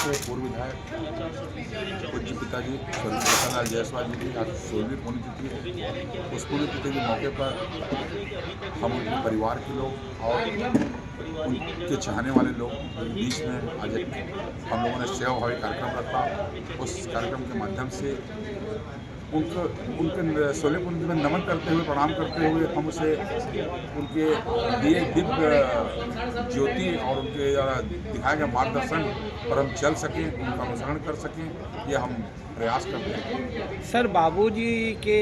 के पूर्व विधायक पूज्य पिताजी स्वर्गीय कृष्णलाल जायसवाल जी की आज 16वीं पुण्यतिथि है। उस पुण्यतिथि के मौके पर हम उनके परिवार के लोग और उनके चाहने वाले लोग के बीच में आज हम लोगों ने सेवाभावी कार्यक्रम रखा। उस कार्यक्रम के माध्यम से उनके 16वें पुण्यतिथि में नमन करते हुए, प्रणाम करते हुए हम उसे उनके दिए दिव्य ज्योति और उनके दिखाए गए मार्गदर्शन पर हम चल सकें, उनका अनुसरण कर सकें, ये हम प्रयास करते हैं। सर, बाबूजी के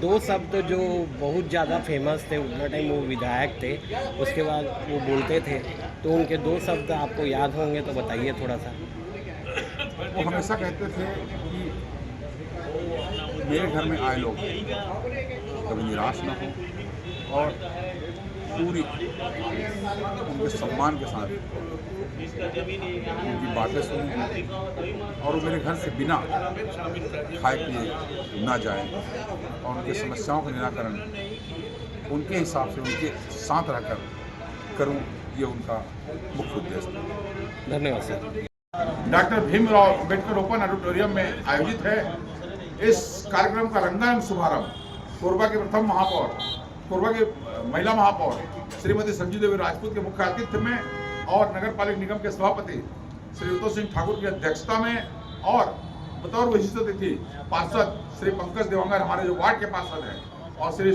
दो शब्द जो बहुत ज़्यादा फेमस थे, उतना टाइम वो विधायक थे, उसके बाद वो बोलते थे, तो उनके दो शब्द आपको याद होंगे तो बताइए थोड़ा सा। वो हमेशा कहते थे कि मेरे घर में आए लोग कभी निराश न हो और पूरी उनके सम्मान के साथ उनकी बातें सुने और वो मेरे घर से बिना खाए पिए ना जाए और उनकी समस्याओं का निराकरण उनके हिसाब से उनके साथ रहकर करूं, ये उनका मुख्य उद्देश्य है। धन्यवाद sir. Doctor Bhimrao Ambedkar open auditorium में आयोजित है इस कार्यक्रम का रंगारंग शुभारंभ कोरबा के प्रथम महापौर, कोरबा के महिला महापौर श्रीमती संजू देवी राजपूत के मुख्य आतिथ्य में और नगर पालिका निगम के सभापति श्री उत्तम सिंह ठाकुर की अध्यक्षता में और बतौर विशिष्ट अतिथि पार्षद श्री पंकज देवांगर, हमारे जो वार्ड के पार्षद हैं, और श्री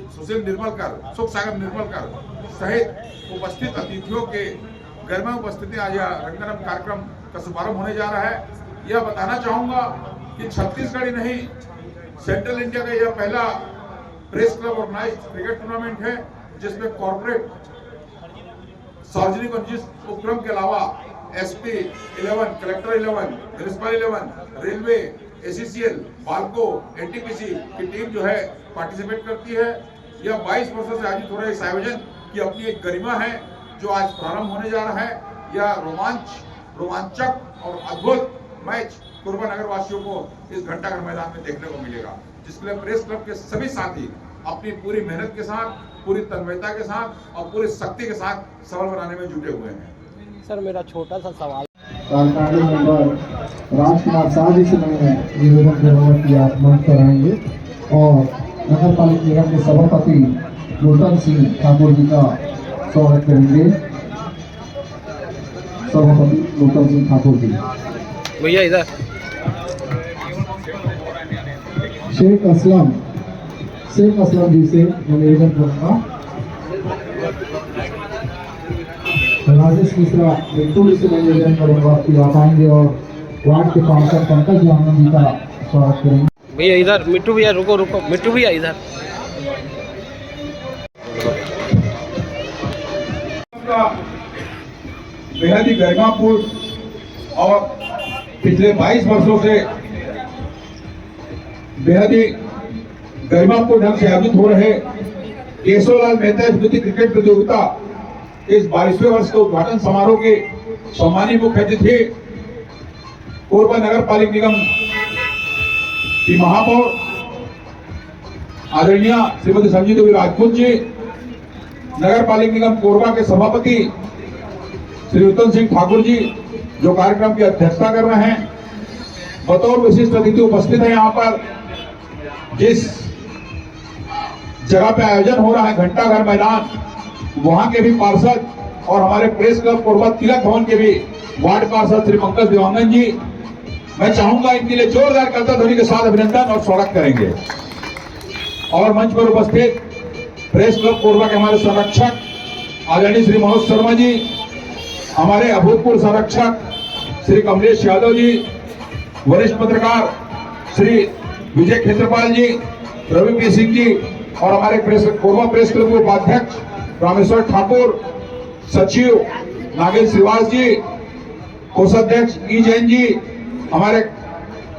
सुशील निर्मलकर, सुख सागर निर्मलकर सहित उपस्थित अतिथियों के गरिमा उपस्थिति आज रंगारंग कार्यक्रम का शुभारंभ होने जा रहा है। यह बताना चाहूंगा कि छत्तीसगढ़ ही नहीं, सेंट्रल इंडिया का यह पहला press club organised cricket tournament है जिसमें कॉर्पोरेट सार्वजनिक और निजी उपक्रम के अलावा SP 11, collector 11, municipal 11, railway, ACCL, BALCO, NTPC की टीम जो है पार्टिसिपेट करती है। यह 22 वर्षों से आयोजित हो रहे इस आयोजन की अपनी एक गरिमा है जो आज प्रारंभ होने जा रहा है। यह रोमांचक और अद्भुत मैच कोरबा नगर वासियों को इस घंटाघर मैदान में देखने को मिलेगा, जिसके लिए प्रेस क्लब के सभी साथी अपनी पूरी मेहनत के साथ, पूरी तन्मयता के साथ और पूरी शक्ति के साथ सफल बनाने में जुटे हुए हैं। सर, मेरा छोटा सा सवाल, कार्यकारिणी मेंबर राजकुमार शाह जी से मैं निवेदन करूंगा कि आप मंच पर आएंगे और नगर पालिका निगम के सभापति उत्तम सिंह ठाकुर जी का स्वागत करेंगे। सभापति उत्तम सिंह ठाकुर जी। भैया इधर। शेख असलम जी से मैं निवेदन करूंगा। राजेश मिश्रा बिल्कुल जी से मैं निवेदन करूंगा कि आप आएंगे और वार्ड के पार्षद पंकज देवांगर जी का स्वागत करेंगे। भैया इधर। मिट्टू भैया रुको, मिट्टू भैया इधर। बेहद ही गरिमापूर्ण और पिछले 22 वर्षों से बेहद ही गरिमापूर्ण ढंग से आयोजित हो रहे केशवलाल मेहता स्मृति क्रिकेट प्रतियोगिता इस 22वें वर्ष के उद्घाटन समारोह के सम्मानित मुख्य अतिथि कोरबा नगर पालिका निगम की महापौर आदरणीय श्रीमती संजू देवी राजपूत जी, नगर पालिका निगम कोरबा के सभापति श्री उत्तम सिंह ठाकुर जी जो कार्यक्रम की अध्यक्षता कर रहे हैं, बतौर विशिष्ट अतिथि उपस्थित है। यहाँ पर जिस जगह पे आयोजन हो रहा है घंटाघर मैदान, वहां के भी पार्षद और हमारे प्रेस क्लब कोरबा तिलक भवन के भी वार्ड पार्षद श्री पंकज देवांगन जी, मैं चाहूंगा इनके लिए जोरदार करता ध्वनि के साथ अभिनंदन और स्वागत करेंगे। और मंच पर उपस्थित प्रेस क्लब कोरबा के हमारे संरक्षक आदरणीय श्री मनोज शर्मा जी, हमारे अभूतपूर्व संरक्षक श्री कमलेश यादव जी, वरिष्ठ पत्रकार श्री विजय क्षेत्रपाल जी, रवि पी सिंह जी और हमारे कोरबा प्रेस क्लब के उपाध्यक्ष रामेश्वर ठाकुर, सचिव नागेश श्रीवास जी, कोषाध्यक्ष ई जैन जी, हमारे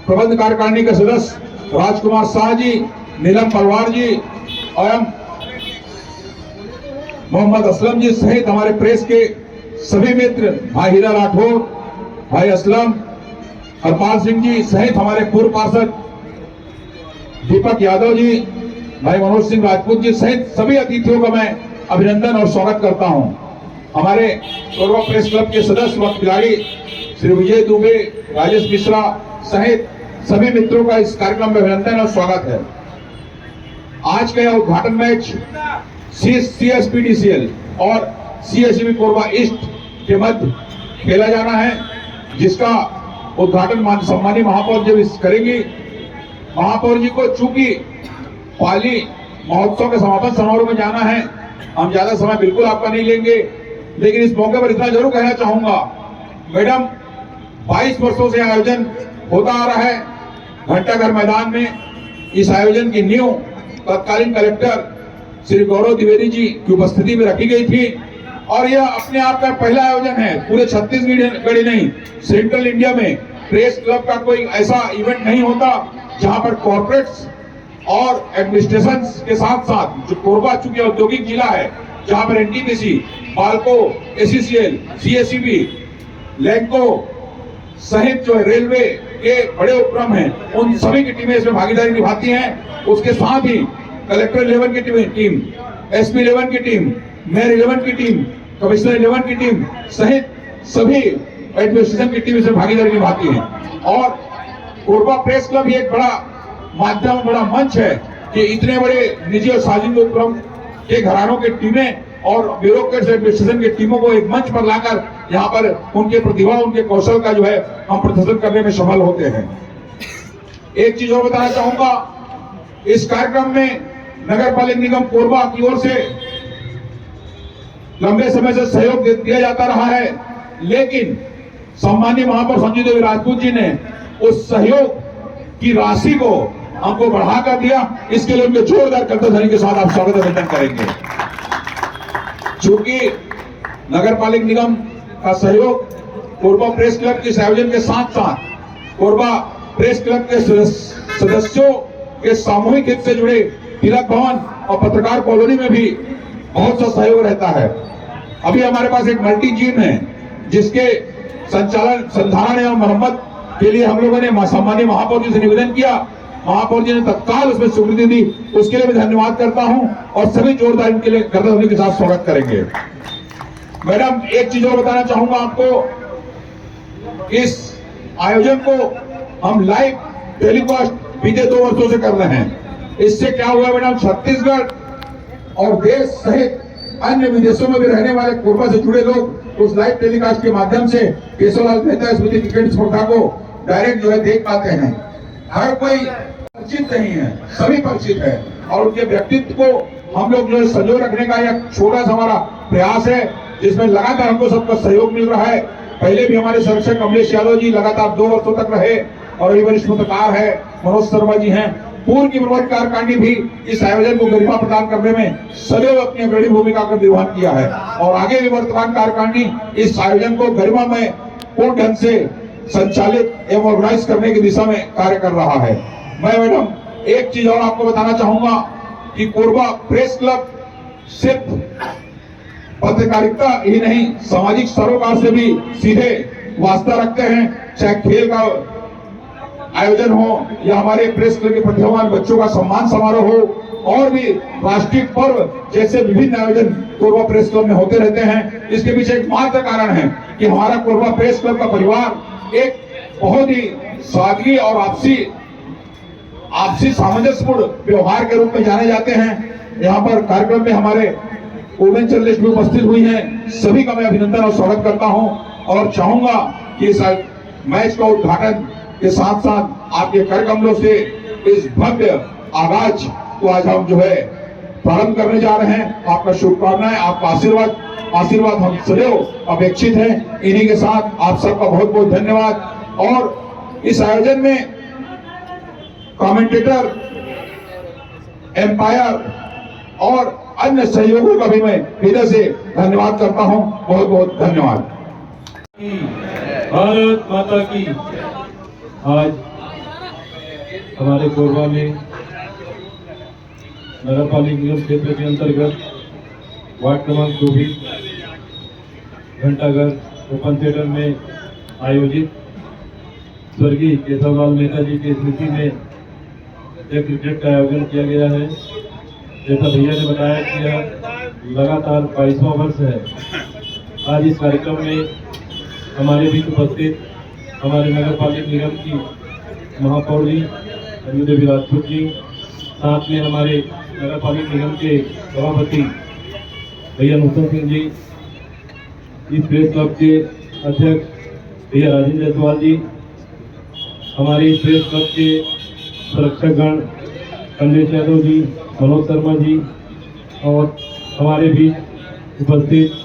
प्रबंध कार्यकारिणी के सदस्य राजकुमार शाह जी, नीलम पलवार जी और मोहम्मद असलम जी सहित हमारे प्रेस के सभी मित्र, भाई हीरा राठौर, भाई असलम, हरपाल सिंह जी सहित हमारे पूर्व पार्षद दीपक यादव जी, भाई मनोज सिंह राजपूत जी सहित सभी अतिथियों का मैं अभिनंदन और स्वागत करता हूं। हमारे कोरबा प्रेस क्लब के सदस्य व खिलाड़ी श्री विजय दुबे, राजेश मिश्रा सहित सभी मित्रों का इस कार्यक्रम में अभिनंदन और स्वागत है। आज का यह उद्घाटन मैच CSPDCL और CSEB कोरबा ईस्ट के मध्य खेला जाना है, जिसका उद्घाटन सम्मानीय महापौर जी करेंगी। महापौर जी को चूंकि पाली महोत्सव के समापन समारोह में जाना है, हम ज्यादा समय बिल्कुल आपका नहीं लेंगे, लेकिन इस मौके पर इतना जरूर कहना चाहूंगा, मैडम 22 वर्षों से आयोजन होता आ रहा है घंटाघर मैदान में। इस आयोजन की नींव तत्कालीन कलेक्टर श्री गौरव द्विवेदी जी की उपस्थिति में रखी गई थी और यह अपने आप का पहला आयोजन है, पूरे छत्तीसगढ़ ही नहीं, सेंट्रल इंडिया में प्रेस क्लब का कोई ऐसा इवेंट नहीं होता जहां पर कॉर्पोरेट्स और एडमिनिस्ट्रेशन के साथ साथ जो कोरबा चूंकि औद्योगिक जिला है, जहां पर NTPC, Balco, ACCL, CSEB, Lanco सहित जो रेलवे के बड़े उपक्रम हैं, उन सभी की टीमें इसमें भागीदारी निभाती हैं। उसके साथ ही कलेक्टर 11 की टीम, SP 11 की टीम, मेयर 11 की टीम, कमिश्नर 11 की टीम सहित सभी एडमिनिस्ट्रेशन की टीम इसमें भागीदारी निभाती है। और कोरबा प्रेस क्लब ये एक बड़ा माध्यम, बड़ा मंच है कि इतने बड़े निजी और सार्वजनिक उपक्रम के घरानों की टीमें और ब्यूरोक्रेट्स एडमिनिस्ट्रेशन की टीमों को एक मंच पर लाकर यहाँ पर उनके प्रतिभा, उनके कौशल का जो है हम प्रदर्शन करने में सफल होते हैं। एक चीज और बताना चाहूंगा, इस कार्यक्रम में नगर पालिक निगम कोरबा की ओर से लंबे समय से सहयोग दिया जाता रहा है, लेकिन सम्मानीय महापौर संजय देवी राजपूत जी ने उस सहयोग की राशि को हमको बढ़ाकर दिया। इसके लिए उनके जोरदार कर्तव्य के साथ आप स्वागत अभिनंदन करेंगे। चूंकि नगर पालिक निगम का सहयोग कोरबा प्रेस क्लब के आयोजन के साथ साथ कोरबा प्रेस क्लब के सदस्यों के सामूहिक हित से जुड़े तिलक भवन और पत्रकार कॉलोनी में भी बहुत सा सहयोग रहता है। अभी हमारे पास एक मल्टी जिम है, जिसके संचालन, संधारण एवं मरम्मत के लिए हम लोगों ने सम्मानीय महापौर जी से निवेदन किया। महापौर जी ने तत्काल उसमें स्वीकृति दी, उसके लिए मैं धन्यवाद करता हूं और सभी जोरदार इनके लिए कर्तव्य के साथ स्वागत करेंगे। मैडम, एक चीज और बताना चाहूंगा आपको, इस आयोजन को हम लाइव टेलीकास्ट बीते 2 वर्षों से कर रहे हैं। इससे क्या हुआ मैडम, छत्तीसगढ़ और देश सहित अन्य विदेशों में भी रहने वाले कोरबा से जुड़े लोग उस लाइव टेलीकास्ट के माध्यम से केशवलाल मेहता स्मृति क्रिकेट स्पर्धा को डायरेक्ट जो है देख पाते हैं। हर कोई परिचित नहीं है, सभी परिचित है और उनके व्यक्तित्व को हम लोग जो है संजो रखने का एक छोटा सा हमारा प्रयास है, जिसमें लगातार हमको सबका सहयोग मिल रहा है। पहले भी हमारे संरक्षक कमलेश यादव जी लगातार 2 वर्षों तक रहे और अभी वरिष्ठ पत्रकार है मनोज शर्मा जी हैं। पूर्व की प्रवर्तक कार्यकारिणी भी इस आयोजन को गरिमा प्रदान करने में सदैव अपनी अग्रणी भूमिका का निर्वहन किया है और आगे भी वर्तमान कार्यकारिणी इस आयोजन को गरिमा में पूर्ण ढंग से संचालित एवं ऑर्गेनाइज करने की दिशा में कार्य कर रहा है। मैं मैडम एक चीज और आपको बताना चाहूंगा कि कोरबा प्रेस क्लब सिर्फ पत्रकारिता ही नहीं, सामाजिक सरोकार से भी सीधे वास्ता रखते हैं। चाहे खेल का आयोजन हो या हमारे प्रेस क्लब के प्रतिभावान बच्चों का सम्मान समारोह हो और भी राष्ट्रीय पर्व जैसे विभिन्न आयोजन कोरबा प्रेस क्लब में होते रहते हैं। इसके पीछे एक मात्र कारण है कि हमारा कोरबा प्रेस क्लब का परिवार एक बहुत ही सादगी और आपसी सामंजस्यपूर्ण व्यवहार के रूप में जाने जाते हैं। यहाँ पर कार्यक्रम में हमारे वुमेन जर्नलिस्ट भी उपस्थित हुई हैं, सभी का मैं अभिनंदन और स्वागत करता हूं और चाहूंगा कि इस मैच का उद्घाटन के साथ साथ आपके कर कमलों से इस भव्य आगाज को आज हम जो है प्रारंभ करने जा रहे हैं। आपका शुभकामनाएं, आपका आशीर्वाद हम सदैव अपेक्षित हैं। इन्हीं के साथ आप सबका बहुत बहुत धन्यवाद और इस आयोजन में कमेंटेटर, एम्पायर और अन्य सहयोगों का भी मैं हृदय से धन्यवाद करता हूं। बहुत बहुत धन्यवाद। भारत माता की। आज हमारे कोरबा में नगर पालिक निगम क्षेत्र के अंतर्गत वार्ड क्रमांक 24 घंटाघर ओपन थिएटर में आयोजित स्वर्गीय केशवलाल मेहता जी की स्मृति में एक क्रिकेट का आयोजन किया गया है। जैसा भैया ने बताया कि यह लगातार 22वां वर्ष है आज इस कार्यक्रम में हमारे बीच उपस्थित हमारे नगर पालिका निगम की महापौर जी अजय देवी राजपूत जी, साथ में हमारे नगर पालिका निगम के सभापति भैया नूतन सिंह जी, इस प्रेस क्लब के अध्यक्ष भैया राजेंद्र जायसवाल जी, हमारे इस प्रेस क्लब के सुरक्षकगण कमलेश यादव जी, मनोज शर्मा जी, और हमारे बीच उपस्थित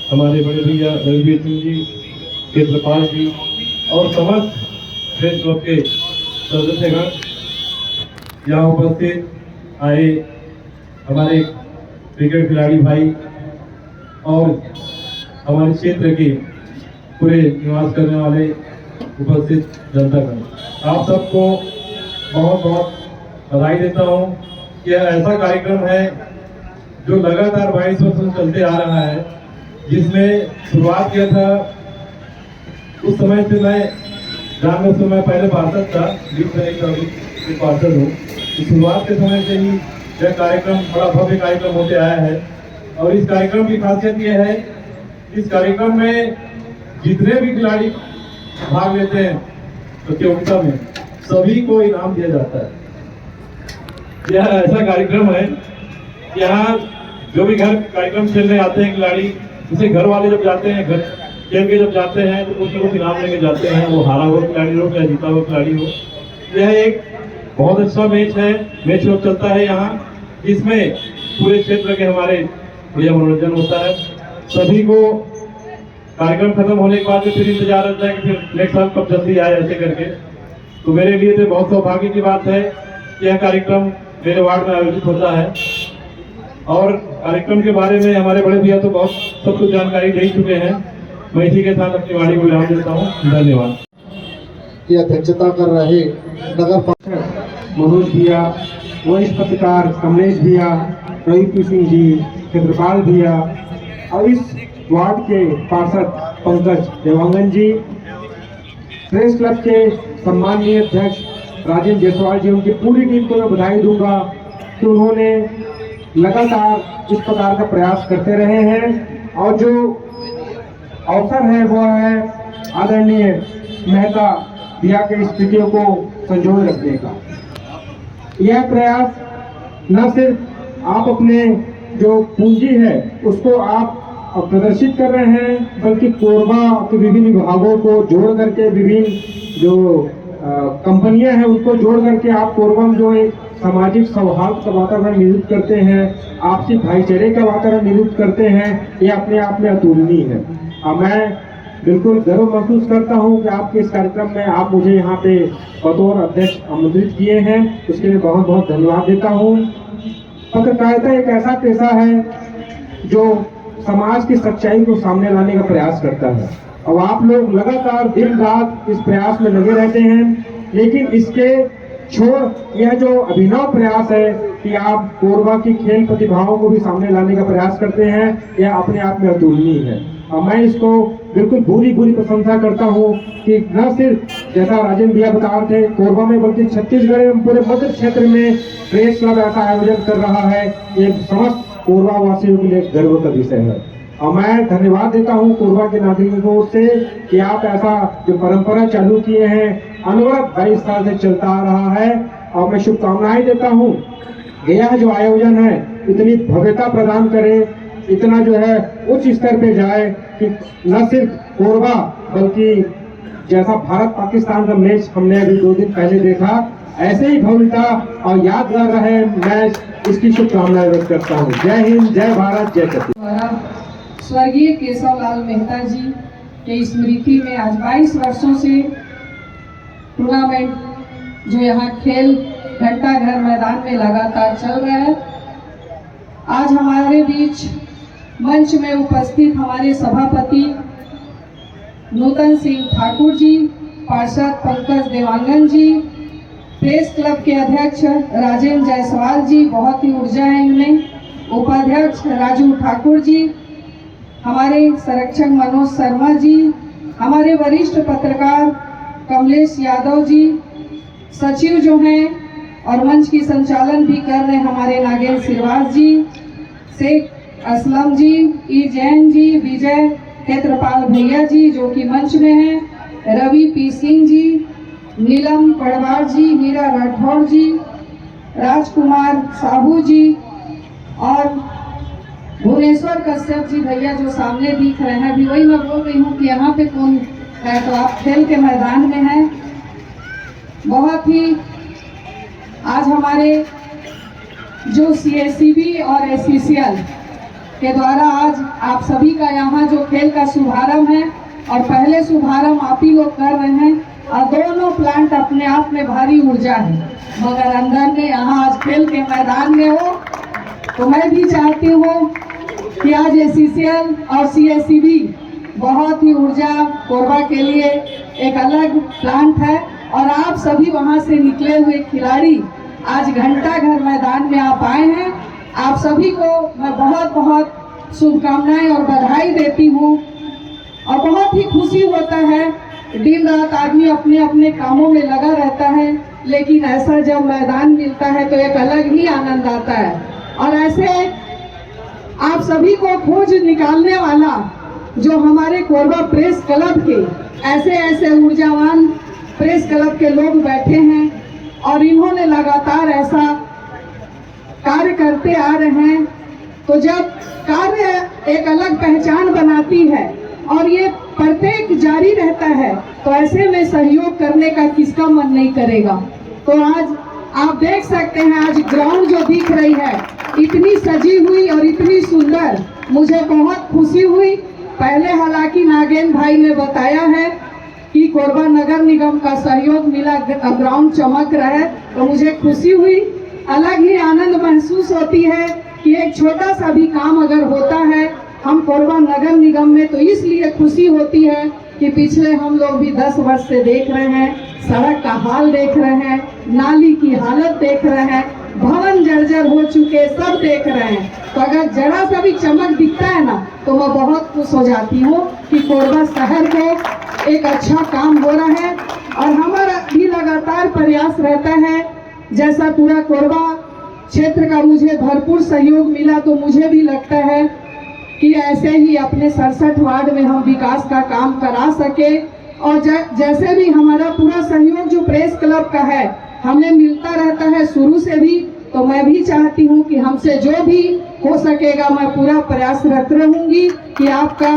हमारे बड़े भैया रघुवीर सिंह जी, केत्रपाल जी और समस्त प्रेस क्लब के सदस्यगण, यहाँ उपस्थित आए हमारे क्रिकेट खिलाड़ी भाई और हमारे क्षेत्र के पूरे निवास करने वाले उपस्थित जनतागण, आप सबको बहुत बहुत बधाई देता हूँ। यह ऐसा कार्यक्रम है जो लगातार 22 वर्षों से चलते आ रहा है, जिसमें शुरुआत किया था उस समय से मैं जानने से मैं पहले पार्षद था, बीच में नहीं था, अभी पार्षद हूँ। शुरुआत के समय से ही यह कार्यक्रम बड़ा भव्य कार्यक्रम होते आया है और इस कार्यक्रम की खासियत यह है, इस कार्यक्रम में जितने भी खिलाड़ी भाग लेते हैं प्रतियोगिता में सभी को इनाम दिया जाता है। यह ऐसा कार्यक्रम है, यहाँ जो भी घर कार्यक्रम खेलने आते हैं खिलाड़ी, उसे घर वाले जब जाते हैं, घर खेल के जब जाते हैं तो कुछ न कुछ इनाम लेके जाते हैं, वो हारा हुआ खिलाड़ी हो या जीता हुआ खिलाड़ी हो। यह एक बहुत अच्छा मैच है, मैच लोग चलता है यहाँ, जिसमें पूरे क्षेत्र के हमारे बढ़िया मनोरंजन होता है। सभी को कार्यक्रम खत्म होने के बाद में फिर इंतजार रहता है कि फिर नेक्स्ट साल कब जल्दी आए, ऐसे करके। तो मेरे लिए तो बहुत सौभाग्य की बात है कि यह कार्यक्रम मेरे वार्ड में आयोजित होता है और कार्यक्रम के बारे में हमारे बड़े भैया तो बहुत सब कुछ जानकारी दे चुके हैं। मैं इसी के साथ अपनी वाणी को विराम देता हूँ। धन्यवाद। की अध्यक्षता कर रहे नगर पार्षद मनोज भैया, वरिष्ठ पत्रकार कमलेश भैया, रघुवीर सिंह जी, क्षेत्रपाल भैया और इस वार्ड के पार्षद पंकज देवांगन जी, प्रेस क्लब के सम्माननीय अध्यक्ष राजेंद्र जायसवाल जी, उनकी पूरी टीम को मैं बधाई दूंगा कि उन्होंने लगातार इस प्रकार का प्रयास करते रहे हैं और जो अवसर है वो है आदरणीय मेहता भैया के स्थितियों को संजोए रखने का। यह प्रयास न सिर्फ आप अपने जो पूंजी है उसको आप प्रदर्शित कर रहे हैं, बल्कि कोरबा के विभिन्न विभागों को जोड़ करके, विभिन्न जो कंपनियां हैं उनको जोड़ करके आप कोरबा में जो एक सामाजिक सौहार्द का वातावरण निर्मित करते हैं, आपसी भाईचारे का वातावरण निर्मित करते हैं, ये अपने आप में अतुलनीय है। और मैं बिल्कुल गर्व महसूस करता हूं कि आपके इस कार्यक्रम में आप मुझे यहाँ पे बतौर अध्यक्ष आमंत्रित किए हैं, उसके लिए बहुत बहुत धन्यवाद देता हूँ। पत्रकारिता एक ऐसा पेशा है जो समाज की सच्चाई को सामने लाने का प्रयास करता है और आप लोग लगातार दिन रात इस प्रयास में लगे रहते हैं, लेकिन इसके छोड़ यह जो अभिनव प्रयास है कि आप कोरबा की खेल प्रतिभाओं को भी सामने लाने का प्रयास करते हैं, यह अपने आप में अतुलनीय है और मैं इसको बिल्कुल भूरी प्रशंसा करता हूँ कि न सिर्फ जैसा राजेंद्र भैया बता रहे थे कोरबा में, बल्कि छत्तीसगढ़ में पूरे मध्य क्षेत्र में प्रेस क्लब ऐसा आयोजन कर रहा है, ये समस्त कोरबा वासियों के लिए गर्व का विषय है। और मैं धन्यवाद देता हूं कोरबा के नागरिकों से कि आप ऐसा जो परंपरा चालू किए हैं अनवरत 22 साल से चलता आ रहा है और मैं शुभकामनाएं देता हूं कि यह जो आयोजन है इतनी भव्यता प्रदान करे, इतना जो है उच्च स्तर पे जाए कि न सिर्फ कोरबा बल्कि जैसा भारत पाकिस्तान का मैच हमने अभी 2 दिन पहले देखा, ऐसे ही भव्यता और यादगार रहे मैच, इसकी शुभकामनाएं व्यक्त करता हूँ। जय हिंद, जय भारत, जय छत्तीसगढ़। स्वर्गीय केशवलाल मेहता जी के स्मृति में आज 22 वर्षों से टूर्नामेंट जो यहाँ खेल घंटाघर मैदान में लगातार चल रहा है। आज हमारे बीच मंच में उपस्थित हमारे सभापति नूतन सिंह ठाकुर जी, पार्षद पंकज देवांगन जी, प्रेस क्लब के अध्यक्ष राजेंद्र जायसवाल जी, बहुत ही ऊर्जा है इनमें, उपाध्यक्ष राजू ठाकुर जी, हमारे संरक्षक मनोज शर्मा जी, हमारे वरिष्ठ पत्रकार कमलेश यादव जी, सचिव जो हैं और मंच की संचालन भी कर रहे हमारे नागेंद्र श्रीवास जी, से असलम जी, ई जैन जी, विजय क्षेत्रपाल भैया जी जो कि मंच में हैं, रवि पी सिंह जी, नीलम पड़वार जी, हीरा राठौर जी, राजकुमार साहू जी और भुवनेश्वर कश्यप जी भैया जो सामने दिख रहे हैं। अभी वही मैं बोल रही हूँ कि यहाँ पे कौन है, तो आप खेल के मैदान में हैं। बहुत ही आज हमारे जो CACB और ACCL के द्वारा आज आप सभी का यहाँ जो खेल का शुभारंभ है और पहले शुभारंभ आप ही लोग कर रहे हैं और दोनों प्लांट अपने आप में भारी ऊर्जा है, मगर अंदर में यहाँ आज खेल के मैदान में हो तो मैं भी चाहती हूँ कि आज ACCL और CACB बहुत ही ऊर्जा कोरबा के लिए एक अलग प्लांट है और आप सभी वहाँ से निकले हुए खिलाड़ी आज घंटा घर मैदान में आप आए हैं। आप सभी को मैं बहुत बहुत शुभकामनाएं और बधाई देती हूँ और बहुत ही खुशी होता है। दिन रात आदमी अपने अपने कामों में लगा रहता है, लेकिन ऐसा जब मैदान मिलता है तो एक अलग ही आनंद आता है। और ऐसे आप सभी को खोज निकालने वाला जो हमारे कोरबा प्रेस क्लब के ऐसे ऐसे ऊर्जावान प्रेस क्लब के लोग बैठे हैं और इन्होंने लगातार ऐसा कार्य करते आ रहे हैं, तो जब कार्य एक अलग पहचान बनाती है और ये प्रत्येक जारी रहता है तो ऐसे में सहयोग करने का किसका मन नहीं करेगा। तो आज आप देख सकते हैं आज ग्राउंड जो दिख रही है इतनी सजी हुई और इतनी सुंदर, मुझे बहुत खुशी हुई। पहले हालांकि नागेंद्र भाई ने बताया है कि कोरबा नगर निगम का सहयोग मिला, ग्राउंड चमक रहा है, तो मुझे खुशी हुई। अलग ही आनंद महसूस होती है कि एक छोटा सा भी काम अगर होता है हम कोरबा नगर निगम में तो इसलिए खुशी होती है कि पिछले हम लोग भी 10 वर्ष से देख रहे हैं, सड़क का हाल देख रहे हैं, नाली की हालत देख रहे हैं, भवन जर्जर हो चुके सब देख रहे हैं। तो अगर जरा सा भी चमक दिखता है ना तो मैं बहुत खुश हो जाती हूँ कि कोरबा शहर में एक अच्छा काम हो रहा है। और हमारा भी लगातार प्रयास रहता है, जैसा पूरा कोरबा क्षेत्र का मुझे भरपूर सहयोग मिला तो मुझे भी लगता है कि ऐसे ही अपने 67 वार्ड में हम विकास का काम करा सके। और जैसे भी हमारा पूरा सहयोग जो प्रेस क्लब का है हमें मिलता रहता है शुरू से भी, तो मैं भी चाहती हूँ कि हमसे जो भी हो सकेगा मैं पूरा प्रयासरत रहूंगी कि आपका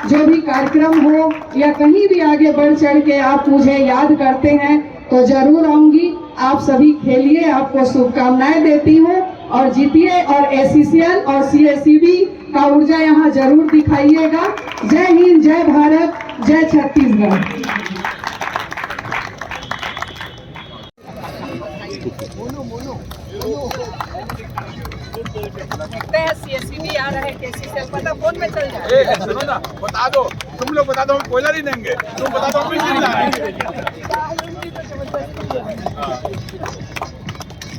जो भी कार्यक्रम हो या कहीं भी आगे बढ़ चढ़ के आप मुझे याद करते हैं तो जरूर आऊंगी। आप सभी खेलिए, आपको शुभकामनाएं देती हूँ और जीतिए और ACCL और CACB का ऊर्जा यहाँ जरूर दिखाइएगा। जय हिंद, जय भारत, जय छत्तीसगढ़। देखते हैं CACB आ रहा है, KCCL पता फोन में चल जाए। सुनो ना, बता दो, तुम लोग बता दो, हम कोयला नहीं देंगे, तुम बता दो हम बिजली लाएंगे।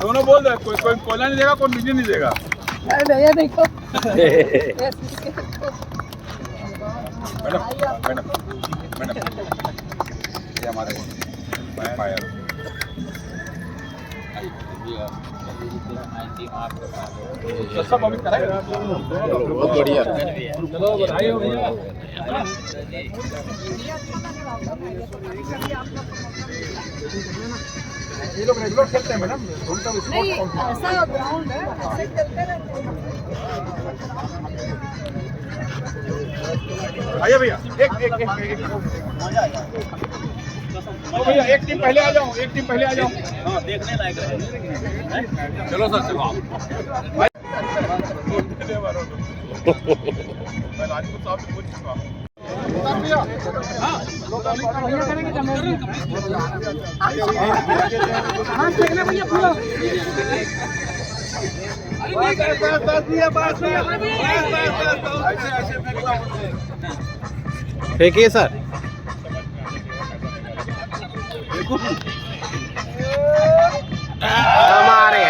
दोनों बोल रहे, कोई कोयला नहीं देगा, कोई बिजली नहीं देगा। अरे भैया देखो मैडम ये हमारे फायर सब अभी कराएगा। बहुत बढ़िया, चलो बधाई हो भैया। ये लोग रेगुलर खेलते हैं मैडम, उनका नहीं ऐसा ग्राउंड है, ऐसे खेलते रहते हैं। आइए भैया, एक ओ भैया, एक टीम पहले आ जाओ, हाँ देखने लायक है। चलो सर, चलो आप मैं राजपूत साहब से पूछ चुका हूँ। फेंकिए सर। हमारे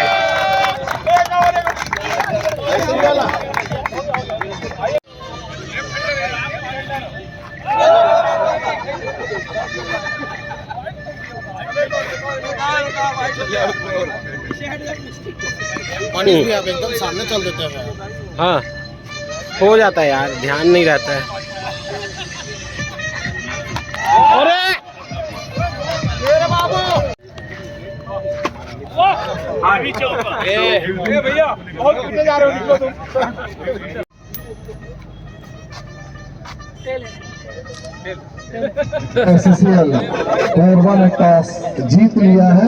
पानी भी आप एकदम सामने चल देते हैं। हाँ हो जाता है यार, ध्यान नहीं रहता है। अरे भैया बहुत पीछे जा रहे हो, निकलो तुम। SCCL कोरबा ने टॉस जीत लिया है।